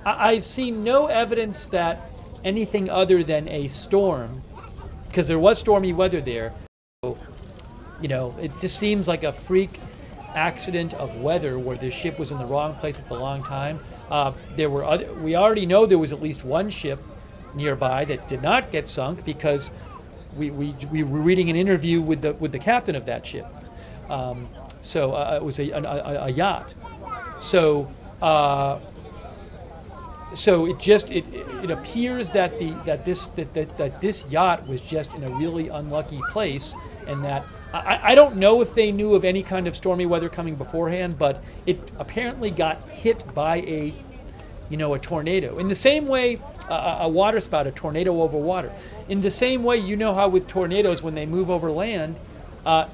I've seen no evidence that anything other than a storm, because there was stormy weather there. So, it just seems like a freak accident of weather where the ship was in the wrong place at the wrong time. We already know there was at least one ship nearby that did not get sunk because we were reading an interview with the captain of that ship. It was a yacht. So it appears that this yacht was just in a really unlucky place, and that I don't know if they knew of any kind of stormy weather coming beforehand, but it apparently got hit by a tornado. In the same way, a waterspout, a tornado over water. In the same way, how with tornadoes, when they move over land,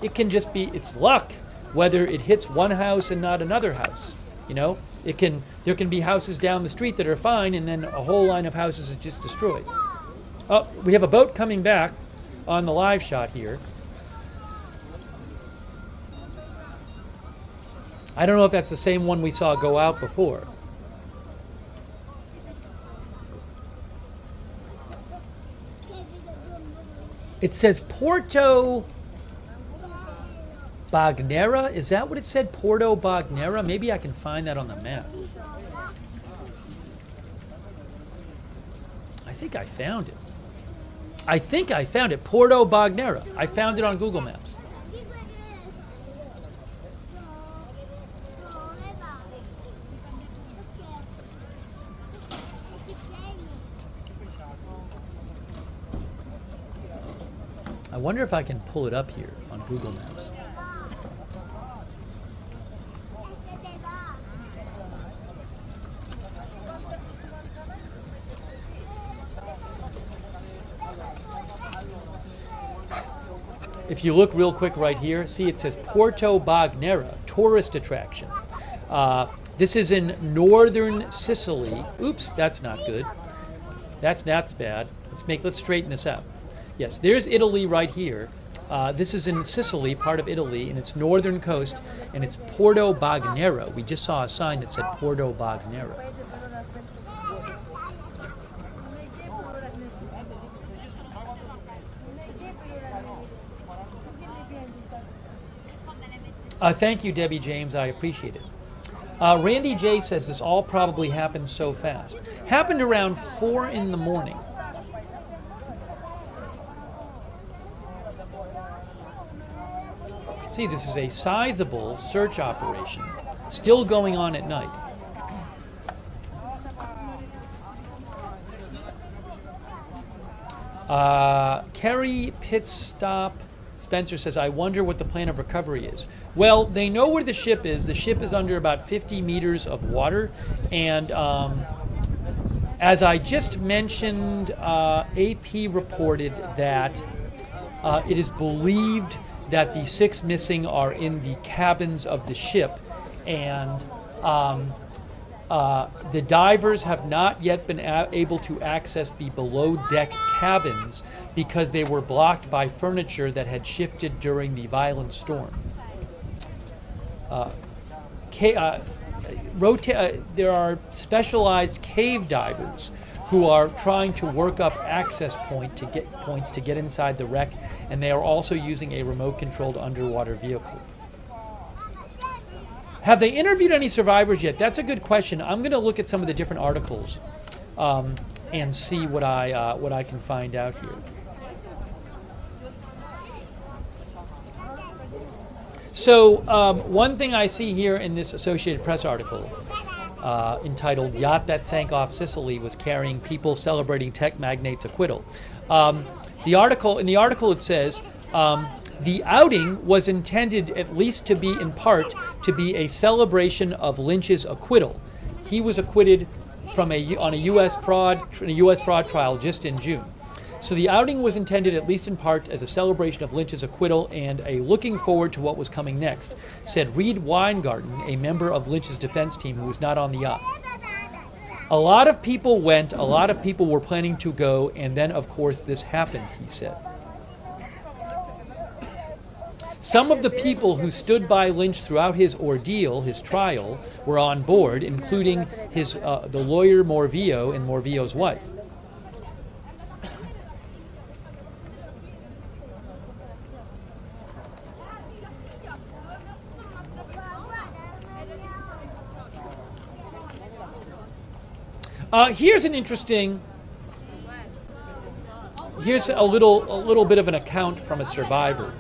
it can just be, it's luck whether it hits one house and not another house. There can be houses down the street that are fine, and then a whole line of houses is just destroyed. Oh, we have a boat coming back on the live shot here. I don't know if that's the same one we saw go out before. It says Porto Bagnera. Is that what it said? Porto Bagnera? Maybe I can find that on the map. I think I found it. Porto Bagnera. I found it on Google Maps. I wonder if I can pull it up here on Google Maps. If you look real quick right here, see it says Porto Bagnera, tourist attraction. This is in northern Sicily. Oops, that's not good. That's bad. Let's straighten this out. Yes, there's Italy right here. This is in Sicily, part of Italy, and it's northern coast, and it's Porto Bagnera. We just saw a sign that said Porto Bagnera. Thank you, Debbie James. I appreciate it. Randy J says this all probably happened so fast. Happened around 4 in the morning. See, this is a sizable search operation, still going on at night. Kerry Pitstop Spencer says, I wonder what the plan of recovery is. Well, they know where the ship is. The ship is under about 50 meters of water. And as I just mentioned, AP reported that it is believed that the 6 missing are in the cabins of the ship. And the divers have not yet been able to access the below-deck cabins because they were blocked by furniture that had shifted during the violent storm. There are specialized cave divers who are trying to work up access points to get inside the wreck, and they are also using a remote-controlled underwater vehicle. Have they interviewed any survivors yet? That's a good question. I'm going to look at some of the different articles and see what I can find out here. So one thing I see here in this Associated Press article entitled "Yacht That Sank Off Sicily Was Carrying People Celebrating Tech Magnate's Acquittal." In the article it says, the outing was intended, at least to be in part, to be a celebration of Lynch's acquittal. He was acquitted on a U.S. fraud trial just in June. So the outing was intended, at least in part, as a celebration of Lynch's acquittal and a looking forward to what was coming next, said Reed Weingarten, a member of Lynch's defense team who was not on the yacht. A lot of people went, a lot of people were planning to go, and then, of course, this happened, he said. Some of the people who stood by Lynch throughout his ordeal, his trial, were on board, including the lawyer Morvillo and Morvillo's wife. Here's a little bit of an account from a survivor.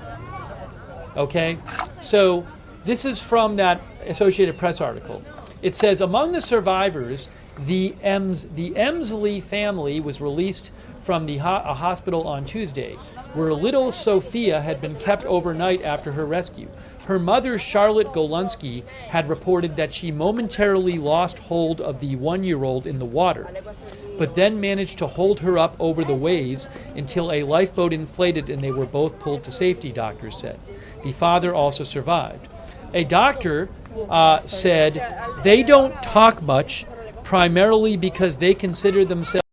Okay, so this is from that Associated Press article. It says, among the survivors, the Emsley family was released from a hospital on Tuesday, where little Sophia had been kept overnight after her rescue. Her mother, Charlotte Golunski, had reported that she momentarily lost hold of the 1-year-old in the water, but then managed to hold her up over the waves until a lifeboat inflated and they were both pulled to safety, doctors said. The father also survived. A doctor said they don't talk much, primarily because they consider themselves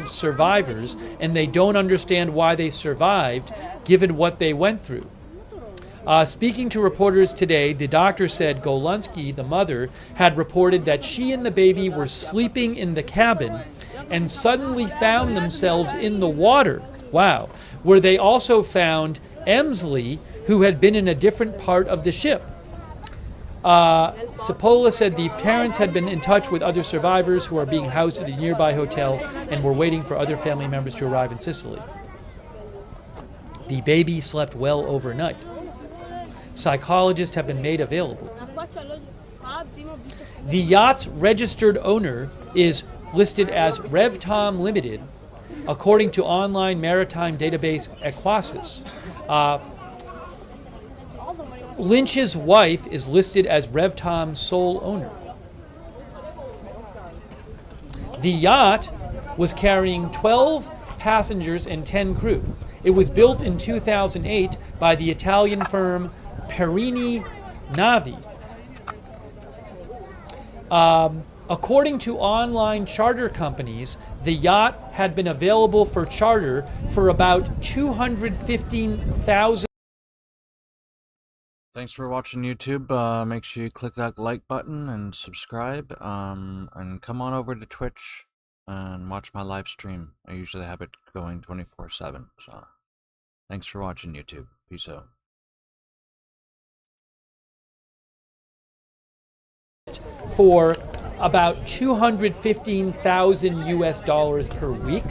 survivors and they don't understand why they survived given what they went through. Speaking to reporters today, the doctor said Golunski, the mother, had reported that she and the baby were sleeping in the cabin and suddenly found themselves in the water. Wow. Where they also found Emsley, who had been in a different part of the ship. Cipolla said the parents had been in touch with other survivors who are being housed at a nearby hotel and were waiting for other family members to arrive in Sicily. The baby slept well overnight. Psychologists have been made available. The yacht's registered owner is listed as RevTom Limited, according to online maritime database Aquasis. Lynch's wife is listed as RevTom's sole owner. The yacht was carrying 12 passengers and 10 crew. It was built in 2008 by the Italian firm Perini Navi. According to online charter companies, the yacht had been available for charter for about 215,000. Thanks for watching YouTube. Make sure you click that like button and subscribe. And come on over to Twitch and watch my live stream. I usually have it going 24/7. So thanks for watching YouTube. Peace out. For about 215,000 US dollars per week.